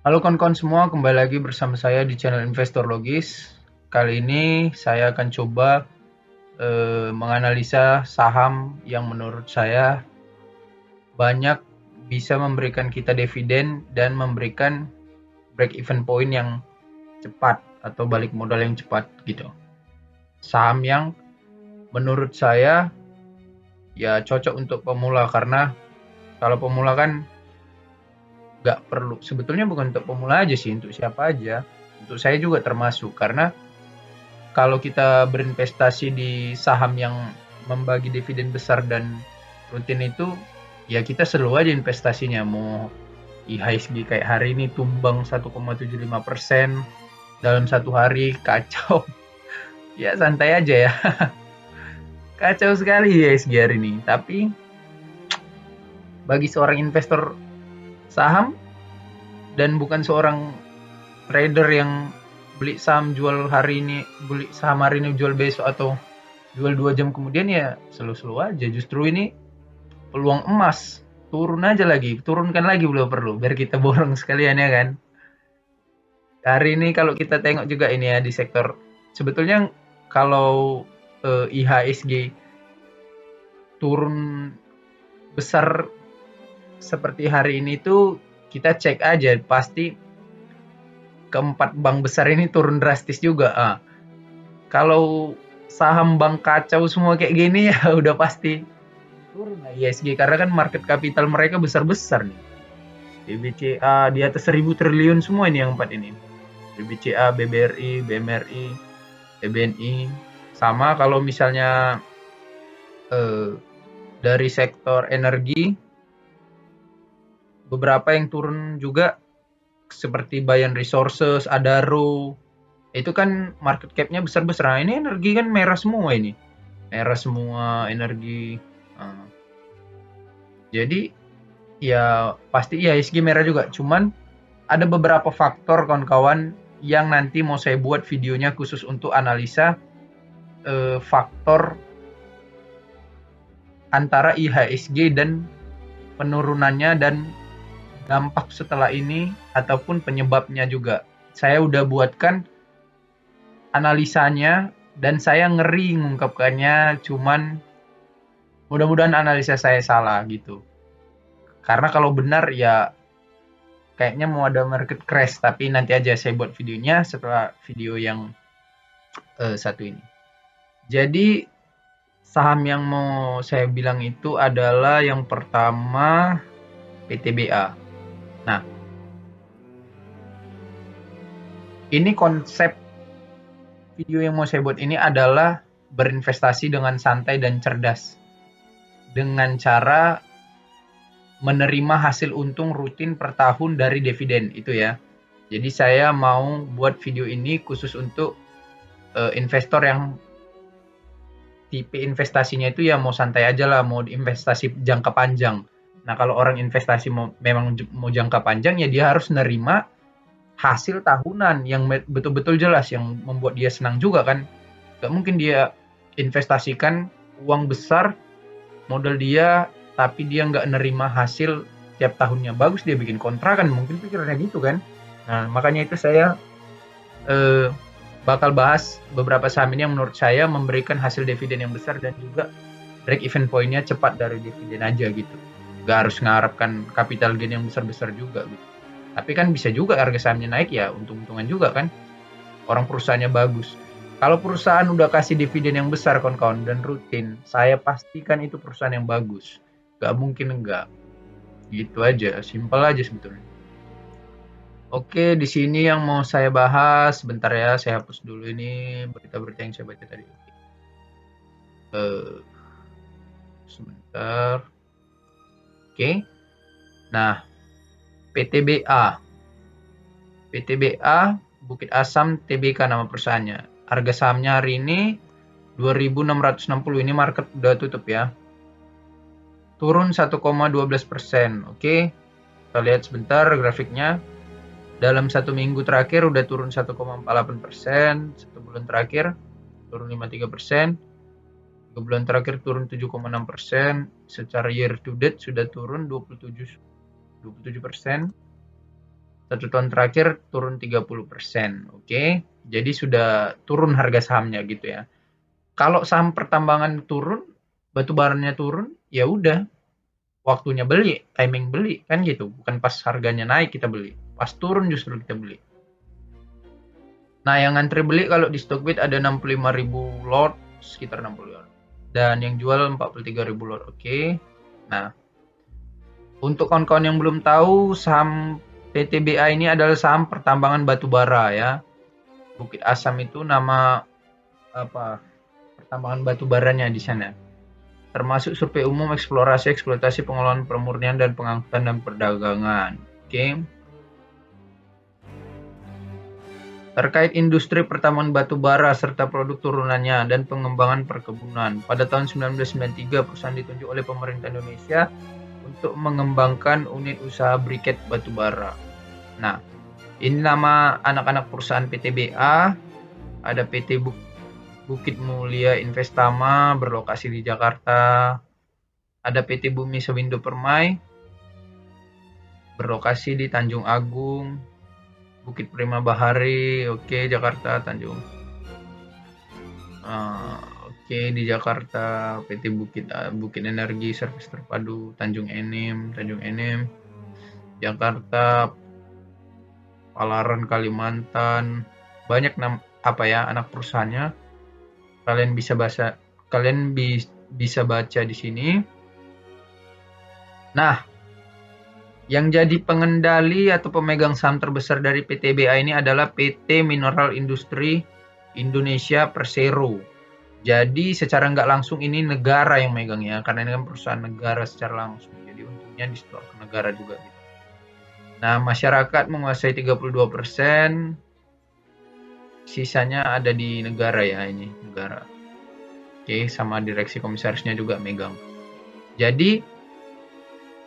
Halo kawan-kawan semua, kembali lagi bersama saya di channel Investor Logis. Kali ini saya akan coba menganalisa saham yang menurut saya banyak bisa memberikan kita dividen dan memberikan break even point yang cepat atau balik modal yang cepat gitu. Saham yang menurut saya ya cocok untuk pemula karena kalau pemula kan nggak perlu, sebetulnya bukan untuk pemula aja sih, untuk siapa aja. Untuk saya juga termasuk karena kalau kita berinvestasi di saham yang membagi dividen besar dan rutin itu, ya kita selalu aja investasinya. Mau IHSG kayak hari ini tumbang 1,75% dalam satu hari, kacau. Ya santai aja ya, kacau sekali IHSG hari ini. Tapi bagi seorang investor saham dan bukan seorang trader yang beli saham jual hari ini, beli saham hari ini jual besok atau jual 2 jam kemudian, ya slow-slow aja. Justru ini peluang emas, turun aja lagi, turunkan lagi belum perlu biar kita borong sekalian ya kan. Hari ini kalau kita tengok juga ini ya di sektor, sebetulnya kalau IHSG turun besar seperti hari ini tuh kita cek aja, pasti keempat bank besar ini turun drastis juga. Kalau saham bank kacau semua kayak gini ya udah pasti turun lah IHSG karena kan market capital mereka besar-besar nih. BBCA di atas 1.000 triliun semua ini yang empat ini. BBCA, BBRI, BMRI, BBNI. Sama kalau misalnya eh, dari sektor energi, beberapa yang turun juga seperti Bayan Resources, Adaro, itu kan market cap-nya besar-besar. Nah, ini energi kan merah semua ini. Merah semua energi. Nah, jadi ya pasti IHSG merah juga. Cuman ada beberapa faktor kawan-kawan yang nanti mau saya buat videonya khusus untuk analisa faktor antara IHSG dan penurunannya dan dampak setelah ini ataupun penyebabnya juga. Saya udah buatkan analisanya dan saya ngeri mengungkapkannya, cuman mudah-mudahan analisa saya salah gitu. Karena kalau benar ya kayaknya mau ada market crash, tapi nanti aja saya buat videonya setelah video yang satu ini. Jadi saham yang mau saya bilang itu adalah yang pertama PTBA. Nah, ini konsep video yang mau saya buat ini adalah berinvestasi dengan santai dan cerdas. Dengan cara menerima hasil untung rutin per tahun dari dividen itu ya. Jadi saya mau buat video ini khusus untuk investor yang tipe investasinya itu ya mau santai aja lah, mau investasi jangka panjang. Nah, kalau orang investasi memang mau jangka panjang ya dia harus nerima hasil tahunan yang betul-betul jelas yang membuat dia senang juga kan. Gak mungkin dia investasikan uang besar modal dia tapi dia nggak nerima hasil tiap tahunnya. Bagus dia bikin kontrak kan, mungkin pikirannya gitu kan. Nah, makanya itu saya eh, bakal bahas beberapa saham ini yang menurut saya memberikan hasil dividen yang besar dan juga break even point-nya cepat dari dividen aja gitu. Gak harus mengharapkan capital gain yang besar-besar juga gitu. Tapi kan bisa juga harga sahamnya naik ya untung-untungan juga kan. Orang perusahaannya bagus. Kalau perusahaan udah kasih dividen yang besar kawan-kawan dan rutin, saya pastikan itu perusahaan yang bagus. Gak mungkin enggak. Gitu aja, simpel aja sebetulnya. Oke, di sini yang mau saya bahas, sebentar ya, saya hapus dulu ini berita-berita yang saya baca tadi. Eh, sebentar. Oke. Nah, PTBA. PTBA Bukit Asam Tbk nama perusahaannya. Harga sahamnya hari ini 2.660, ini market udah tutup ya. Turun 1,12%. Oke. Kita lihat sebentar grafiknya. Dalam 1 minggu terakhir udah turun 1,48%, 1 bulan terakhir turun 53%, 3 bulan terakhir turun 7,6%, secara year to date sudah turun 27%. 1 tahun terakhir turun 30%. Oke. Jadi sudah turun harga sahamnya gitu ya. Kalau saham pertambangan turun, batu baranya turun, ya udah waktunya beli, timing beli kan gitu. Bukan pas harganya naik kita beli, pas turun justru kita beli. Nah, yang ngantri beli kalau di Stockbit ada 65.000 lot, sekitar 60 lot. Dan yang jual 43.000 lot. Oke. Nah, untuk kawan-kawan yang belum tahu, saham PTBA ini adalah saham pertambangan batu bara ya. Bukit Asam itu nama apa? Pertambangan batu baranya di sana. Termasuk survei umum, eksplorasi, eksploitasi, pengelolaan pemurnian dan pengangkutan dan perdagangan. Oke. Terkait industri pertambangan batu bara serta produk turunannya dan pengembangan perkebunan. Pada tahun 1993, perusahaan ditunjuk oleh pemerintah Indonesia untuk mengembangkan unit usaha briket batu bara. Nah, ini nama anak-anak perusahaan PTBA. Ada PT Bukit Mulia Investama berlokasi di Jakarta. Ada PT Bumi Sewindo Permai berlokasi di Tanjung Agung. Bukit Prima Bahari, oke, Jakarta, Tanjung. Oke, di Jakarta, PT Bukit Energi Servis Terpadu, Tanjung Enim, Jakarta, Palaran, Kalimantan. Banyak anak perusahaannya. Kalian bisa baca di sini. Nah, yang jadi pengendali atau pemegang saham terbesar dari PTBA ini adalah PT Mineral Industri Indonesia Persero. Jadi secara nggak langsung ini negara yang megang ya, karena ini kan perusahaan negara secara langsung. Jadi untungnya disetor ke negara juga gitu. Nah, masyarakat menguasai 32%, sisanya ada di negara ya, ini negara. Oke, sama direksi komisarisnya juga megang. Jadi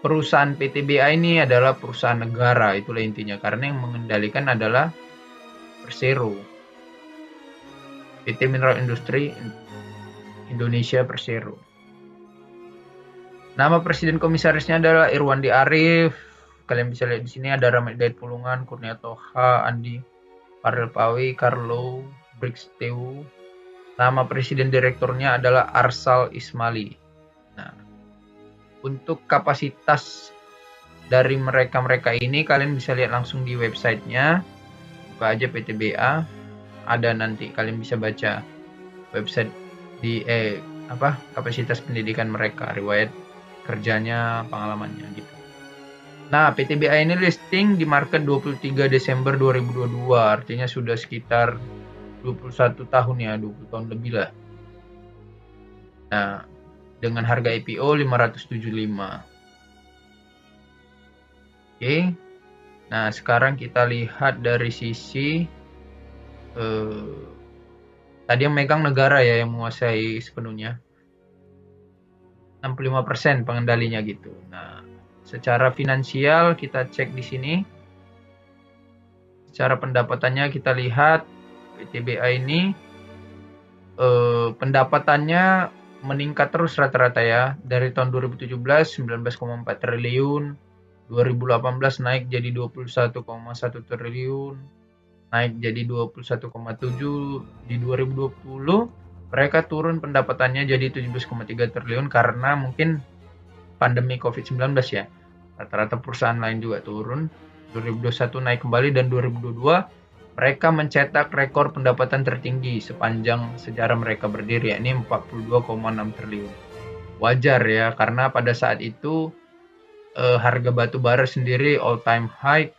perusahaan PTBA ini adalah perusahaan negara, itulah intinya, karena yang mengendalikan adalah Persero, PT Mineral Industri Indonesia Persero. Nama presiden komisarisnya adalah Irwandi Arif. Kalian bisa lihat di sini ada Ramad Hidayat Pulungan, Kurnia Toha, Andi Farel Pawi, Carlo Brixteu. Nama presiden direkturnya adalah Arsal Ismali. Nah, untuk kapasitas dari mereka ini kalian bisa lihat langsung di websitenya. Buka aja PTBA, ada nanti kalian bisa baca website di kapasitas pendidikan mereka, riwayat kerjanya, pengalamannya gitu. Nah, PTBA ini listing di market 23 Desember 2022, artinya sudah sekitar 21 tahun ya, 20 tahun lebih lah. Nah, dengan harga IPO 575. Oke. Nah, sekarang kita lihat dari sisi tadi yang megang negara ya, yang menguasai sepenuhnya. 65% pengendalinya gitu. Nah, secara finansial kita cek di sini. Secara pendapatannya kita lihat PTBA ini pendapatannya meningkat terus rata-rata ya. Dari tahun 2017 19,4 triliun, 2018 naik jadi 21,1 triliun, naik jadi 21,7. Di 2020 mereka turun pendapatannya jadi 17,3 triliun karena mungkin pandemi COVID-19 ya. Rata-rata perusahaan lain juga turun. 2021 naik kembali dan 2022 mereka mencetak rekor pendapatan tertinggi sepanjang sejarah mereka berdiri, yakni 42,6 triliun. Wajar ya, karena pada saat itu harga batu bara sendiri all time high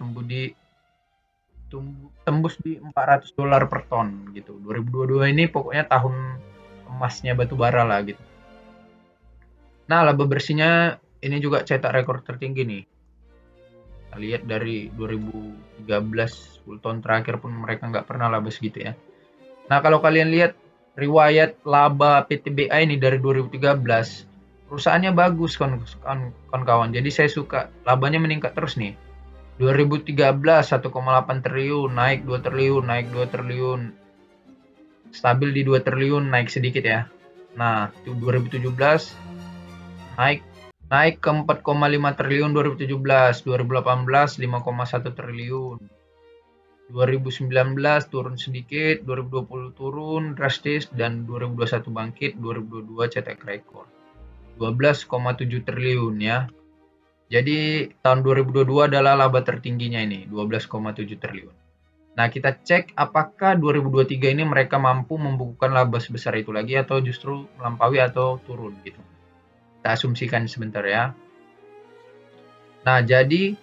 tembus di $400 per ton gitu. 2022 ini pokoknya tahun emasnya batu bara lah gitu. Nah, laba bersihnya ini juga cetak rekor tertinggi nih. Kita lihat dari 2013, 10 tahun terakhir pun mereka nggak pernah laba segitu ya. Nah, kalau kalian lihat riwayat laba PTBA ini dari 2013, perusahaannya bagus kawan-kawan. Jadi saya suka, labanya meningkat terus nih. 2013 1,8 triliun, naik 2 triliun, naik 2 triliun. Stabil di 2 triliun, naik sedikit ya. Nah, 2017 naik naik ke 4,5 triliun 2017, 2018 5,1 triliun. 2019 turun sedikit, 2020 turun drastis, dan 2021 bangkit, 2022 cetak rekor 12,7 triliun ya. Jadi tahun 2022 adalah laba tertingginya ini, 12,7 triliun. Nah, kita cek apakah 2023 ini mereka mampu membukukan laba sebesar itu lagi atau justru melampaui atau turun gitu. Kita asumsikan sebentar ya. Nah, jadi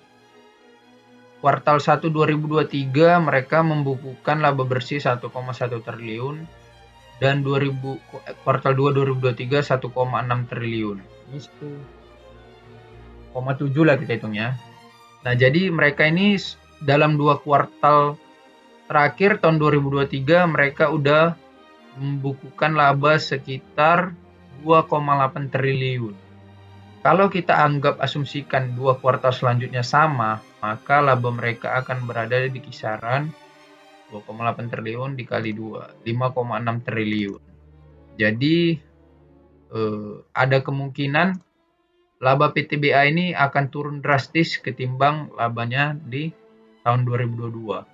kuartal 1 2023 mereka membukukan laba bersih 1,1 triliun dan kuartal 2 2023 1,6 triliun. Ini 1,7 lah kita hitungnya. Nah, jadi mereka ini dalam 2 kuartal terakhir tahun 2023 mereka udah membukukan laba sekitar 2,8 triliun. Kalau kita anggap asumsikan 2 kuartal selanjutnya sama, maka laba mereka akan berada di kisaran 2,8 triliun dikali 2, 5,6 triliun. Jadi ada kemungkinan laba PTBA ini akan turun drastis ketimbang labanya di tahun 2022.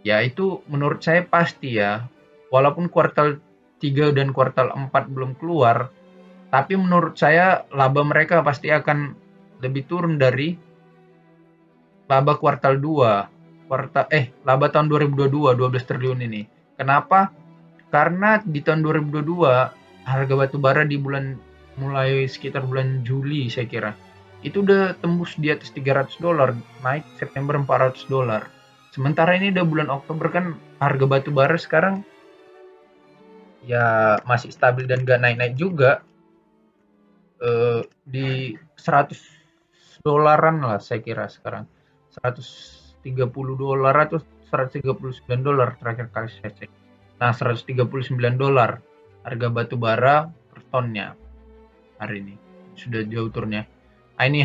Ya itu menurut saya pasti ya. Walaupun kuartal 3 dan kuartal 4 belum keluar, tapi menurut saya laba mereka pasti akan lebih turun dari laba kuartal 2. Laba tahun 2022 12 triliun ini. Kenapa? Karena di tahun 2022 harga batu bara di mulai sekitar bulan Juli saya kira itu udah tembus di atas $300, naik September $400. Sementara ini udah bulan Oktober kan harga batu bara sekarang ya masih stabil dan gak naik-naik juga, di $100 lah saya kira sekarang. $130 atau $139 terakhir kali saya cek. Nah, $139 harga batu bara per tonnya hari ini. Sudah jauh turunnya. Nah, ini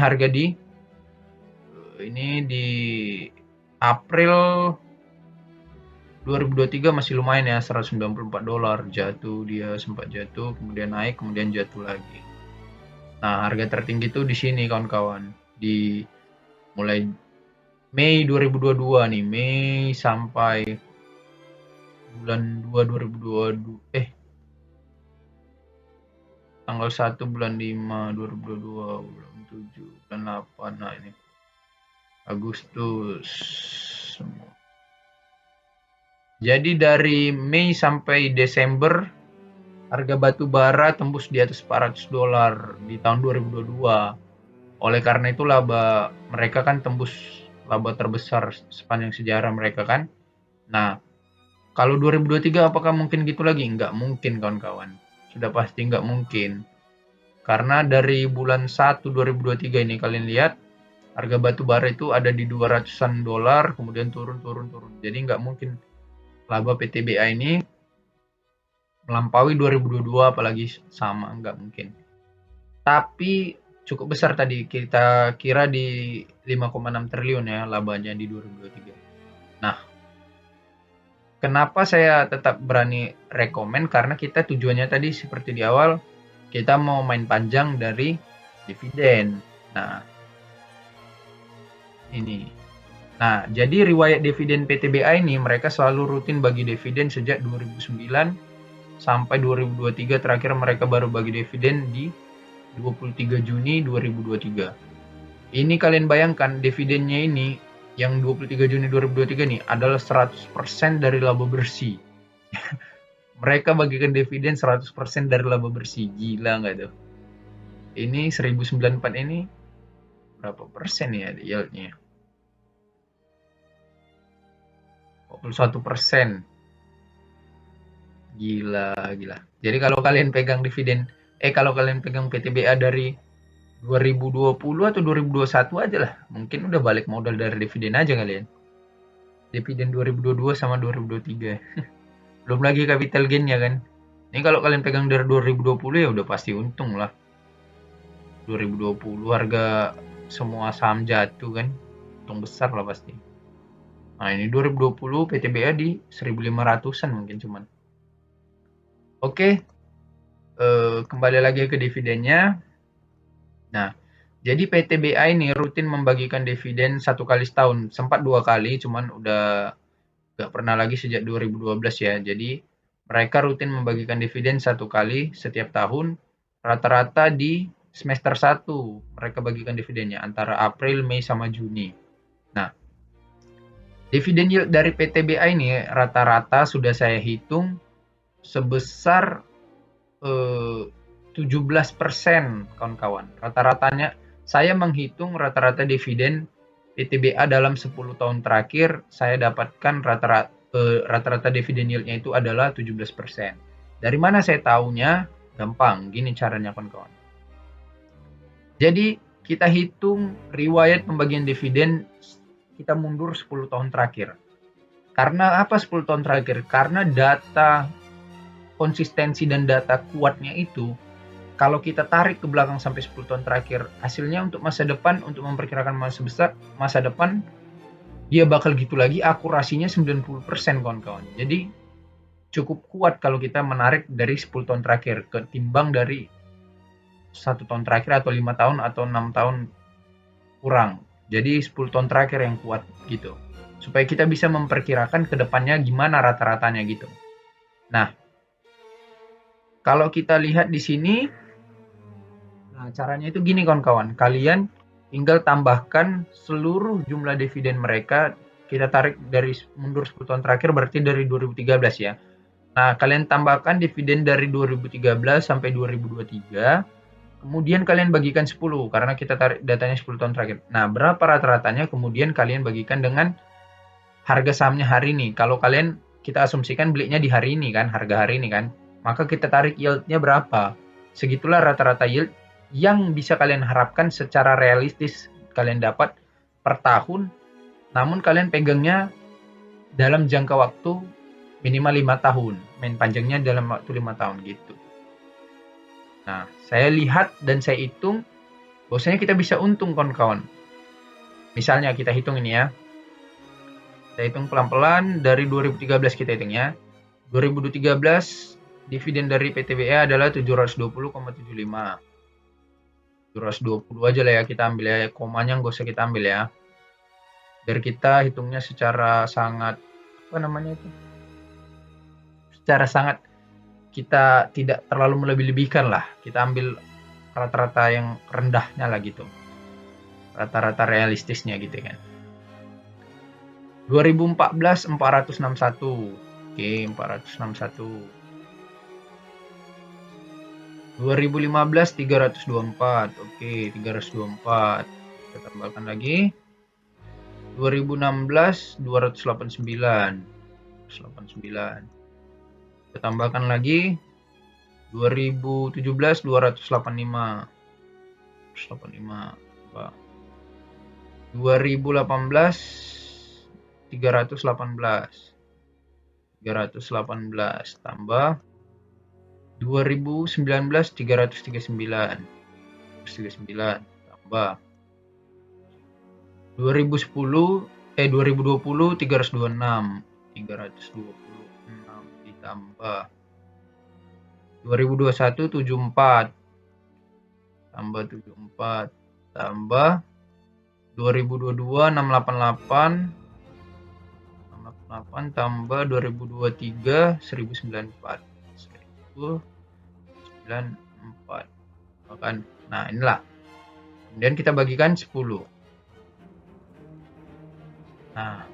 di April 2023 masih lumayan ya, $194. Dia sempat jatuh, kemudian naik, kemudian jatuh lagi. Nah, harga tertinggi itu di sini kawan-kawan. Di mulai Mei 2022 nih, Mei sampai bulan 2 2022 tanggal 1 bulan 5 2022, bulan 7, bulan 8. Nah, ini Agustus semua. Jadi dari Mei sampai Desember harga batu bara tembus di atas $400 di tahun 2022. Oleh karena itu laba mereka kan tembus laba terbesar sepanjang sejarah mereka kan. Nah, kalau 2023 apakah mungkin gitu lagi? Nggak mungkin kawan-kawan. Sudah pasti nggak mungkin. Karena dari bulan 1 2023 ini kalian lihat harga batu bara itu ada di $200-an, kemudian turun. Jadi nggak mungkin laba PTBA ini melampaui 2022 apalagi sama, nggak mungkin. Tapi cukup besar tadi, kita kira di 5,6 triliun ya labanya di 2023. Nah, kenapa saya tetap berani rekomen? Karena kita tujuannya tadi seperti di awal, kita mau main panjang dari dividen. Nah, ini. Nah, jadi riwayat dividen PTBA ini mereka selalu rutin bagi dividen sejak 2009 sampai 2023, terakhir mereka baru bagi dividen di 23 Juni 2023. Ini kalian bayangkan dividennya ini yang 23 Juni 2023 nih adalah 100% dari laba bersih. Mereka bagikan dividen 100% dari laba bersih. Gila nggak tuh? Ini 1094 ini berapa persen ya yieldnya? 41%. Gila. Jadi kalau kalian pegang kalau kalian pegang PTBA dari 2020 atau 2021 aja lah, mungkin udah balik modal dari dividen aja kalian. Dividen 2022 sama 2023. Belum lagi capital gain-nya kan. Ini kalau kalian pegang dari 2020 ya udah pasti untung lah. 2020 harga semua saham jatuh kan. Untung besar lah pasti. Nah, ini 2020 PTBA di 1.500-an mungkin cuman. Oke, kembali lagi ke dividennya. Nah, Jadi PTBA ini rutin membagikan dividen 1 kali setahun, sempat 2 kali, cuman udah nggak pernah lagi sejak 2012 ya. Jadi mereka rutin membagikan dividen 1 kali setiap tahun, rata-rata di semester 1 mereka bagikan dividennya antara April, Mei, sama Juni. Nah, dividen yield dari PTBA ini rata-rata sudah saya hitung sebesar 17% kawan-kawan. Rata-ratanya saya menghitung rata-rata dividen PTBA dalam 10 tahun terakhir, saya dapatkan rata-rata dividen yield-nya itu adalah 17%. Dari mana saya tahunya? Gampang, gini caranya kawan-kawan. Jadi kita hitung riwayat pembagian dividen, kita mundur 10 tahun terakhir. Karena apa 10 tahun terakhir? Karena data konsistensi dan data kuatnya itu, kalau kita tarik ke belakang sampai 10 tahun terakhir, hasilnya untuk masa depan, untuk memperkirakan masa depan, dia bakal gitu lagi, akurasinya 90% kawan-kawan. Jadi cukup kuat kalau kita menarik dari 10 tahun terakhir ketimbang dari 1 tahun terakhir atau 5 tahun atau 6 tahun kurang. Jadi 10 tahun terakhir yang kuat gitu. Supaya kita bisa memperkirakan ke depannya gimana rata-ratanya gitu. Nah, kalau kita lihat di sini, nah caranya itu gini kawan-kawan. Kalian tinggal tambahkan seluruh jumlah dividen mereka. Kita tarik dari mundur 10 tahun terakhir berarti dari 2013 ya. Nah, kalian tambahkan dividen dari 2013 sampai 2023. Kemudian kalian bagikan 10 karena kita tarik datanya 10 tahun terakhir. Nah, berapa rata-ratanya kemudian kalian bagikan dengan harga sahamnya hari ini. Kalau kalian kita asumsikan belinya di hari ini kan, harga hari ini kan, maka kita tarik yield-nya berapa. Segitulah rata-rata yield yang bisa kalian harapkan secara realistis kalian dapat per tahun, namun kalian pegangnya dalam jangka waktu minimal 5 tahun, main panjangnya dalam waktu 5 tahun gitu. Nah, saya lihat dan saya hitung, bahwasanya kita bisa untung kawan-kawan. Misalnya kita hitung ini ya, kita hitung pelan-pelan dari 2013 kita hitung ya. 2013 dividen dari PTBA adalah 720,75. 720 aja lah ya kita ambil ya, komanya nggak usah kita ambil ya. Biar kita hitungnya secara sangat apa namanya itu? Secara sangat kita tidak terlalu melebih-lebihkan lah. Kita ambil rata-rata yang rendahnya lah gitu. Rata-rata realistisnya gitu kan. 2014 461. Oke, 461. 2015 324. Oke, 324. Kita tambahkan lagi. 2016 289. 289. Kita tambahkan lagi. 2017 285. 285. 2018 318. 318 tambah 2019 339. 339 tambah 2020 326. 326 ditambah 2021 74 tambah 74 tambah 2022 688 tambah 2023 1094. 1094. Nah, inilah. Kemudian kita bagikan 10. Nah,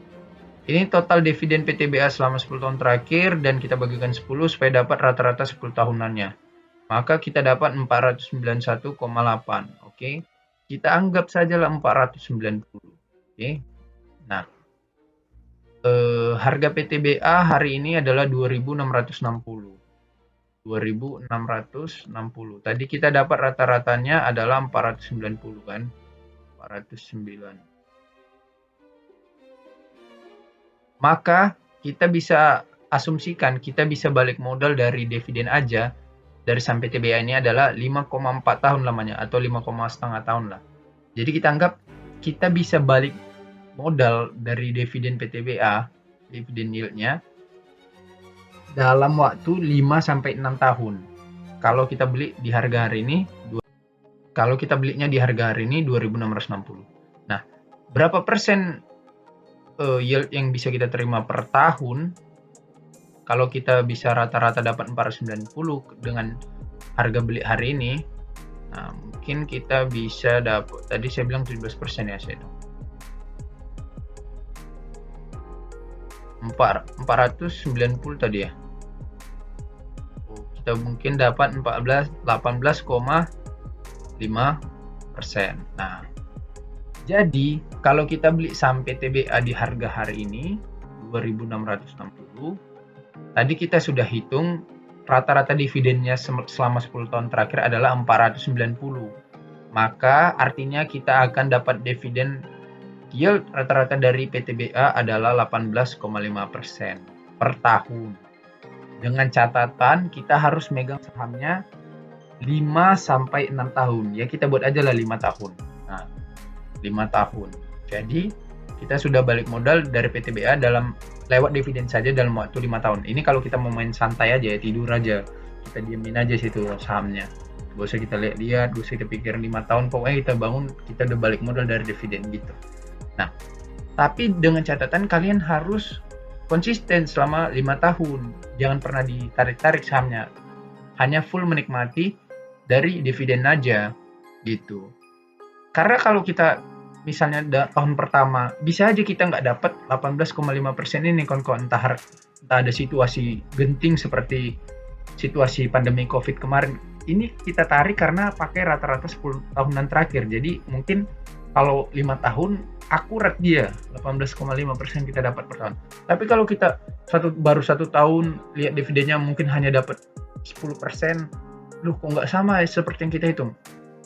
ini total dividen PTBA selama 10 tahun terakhir dan kita bagikan 10 supaya dapat rata-rata 10 tahunannya. Maka kita dapat 491,8. Oke. Kita anggap sajalah 490. Oke. Nah, harga PTBA hari ini adalah 2.660. 2.660. Tadi kita dapat rata-ratanya adalah 490 kan? 409. Maka kita bisa asumsikan kita bisa balik modal dari dividen aja dari saham PTBA ini adalah 5,4 tahun lamanya atau 5,5 tahun lah. Jadi kita anggap kita bisa balik modal dari dividen PTBA, dividen yield-nya dalam waktu 5 sampai 6 tahun. Kalau kita beli di harga hari ini Kalau kita belinya di harga hari ini 2.660. Nah, berapa persen yield yang bisa kita terima per tahun? Kalau kita bisa rata-rata dapat 490 dengan harga beli hari ini, nah mungkin kita bisa dapat, tadi saya bilang 17% ya, saya hitung. 490 tadi ya. Kita mungkin dapat 18,5%. Nah, jadi kalau kita beli saham PTBA di harga hari ini 2.660, tadi kita sudah hitung rata-rata dividennya selama 10 tahun terakhir adalah 490. Maka artinya kita akan dapat dividen yield rata-rata dari PTBA adalah 18,5% per tahun. Dengan catatan kita harus megang sahamnya 5-6 tahun. Ya kita buat aja lah 5 tahun. Nah, 5 tahun. Jadi kita sudah balik modal dari PTBA dalam lewat dividen saja dalam waktu 5 tahun. Ini kalau kita mau main santai aja ya, tidur aja. Kita diemin aja situ sahamnya. Gak usah kita lihat-lihat, gak usah kita pikirin 5 tahun. Pokoknya kita bangun, kita udah balik modal dari dividen gitu. Nah, tapi dengan catatan kalian harus konsisten selama 5 tahun. Jangan pernah ditarik-tarik sahamnya. Hanya full menikmati dari dividen aja gitu. Karena kalau kita misalnya tahun pertama bisa aja kita nggak dapat 18,5% ini kawan-kawan, entah ada situasi genting seperti situasi pandemi COVID kemarin. Ini kita tarik karena pakai rata-rata 10 tahunan terakhir. Jadi mungkin kalau 5 tahun akurat dia 18,5% kita dapat per tahun. Tapi kalau kita baru 1 tahun lihat dividennya mungkin hanya dapat 10%, loh kok nggak sama ya seperti yang kita hitung?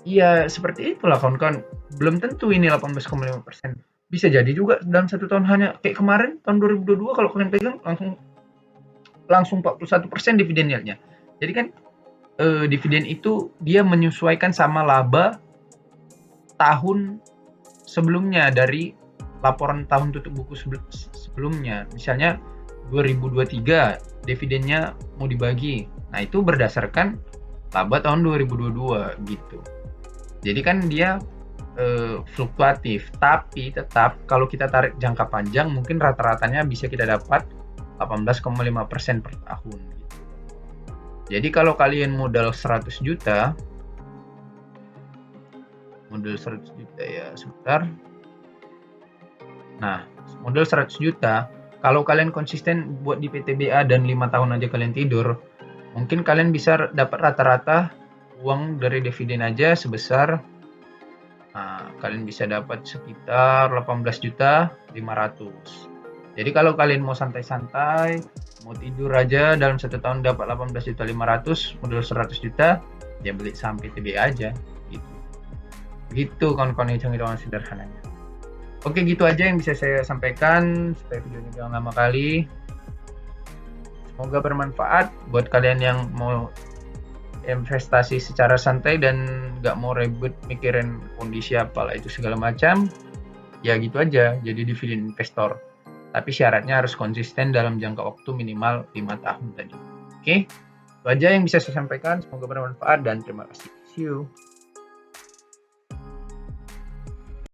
Iya seperti itulah kawan-kawan. Belum tentu ini 18,5%. Bisa jadi juga dalam 1 tahun hanya kayak kemarin tahun 2022 kalau kalian pegang langsung 41% dividen yieldnya. Jadi kan dividen itu dia menyesuaikan sama laba tahun sebelumnya dari laporan tahun tutup buku sebelumnya. Misalnya 2023 dividennya mau dibagi. Nah, itu berdasarkan laba tahun 2022 gitu. Jadi kan dia fluktuatif, tapi tetap kalau kita tarik jangka panjang mungkin rata-ratanya bisa kita dapat 18,5% per tahun gitu. Jadi kalau kalian modal 100 juta ya sebentar. Nah, modal 100 juta, kalau kalian konsisten buat di PTBA dan 5 tahun aja kalian tidur, mungkin kalian bisa dapat rata-rata uang dari dividen aja sebesar kalian bisa dapat sekitar 18.500.000. Jadi kalau kalian mau santai-santai, mau tidur aja dalam 1 tahun dapat 18.500.000, modal 100 juta, ya beli saham PTBA aja gitu. Gitu kawan-kawan, hitung-hitungan sederhananya. Oke, gitu aja yang bisa saya sampaikan supaya videonya jangan lama kali. Semoga bermanfaat buat kalian yang mau investasi secara santai dan nggak mau ribet mikirin kondisi apalah itu segala macam. Ya gitu aja, jadi dividen investor. Tapi syaratnya harus konsisten dalam jangka waktu minimal 5 tahun tadi. Oke, itu aja yang bisa saya sampaikan. Semoga bermanfaat dan terima kasih. See you.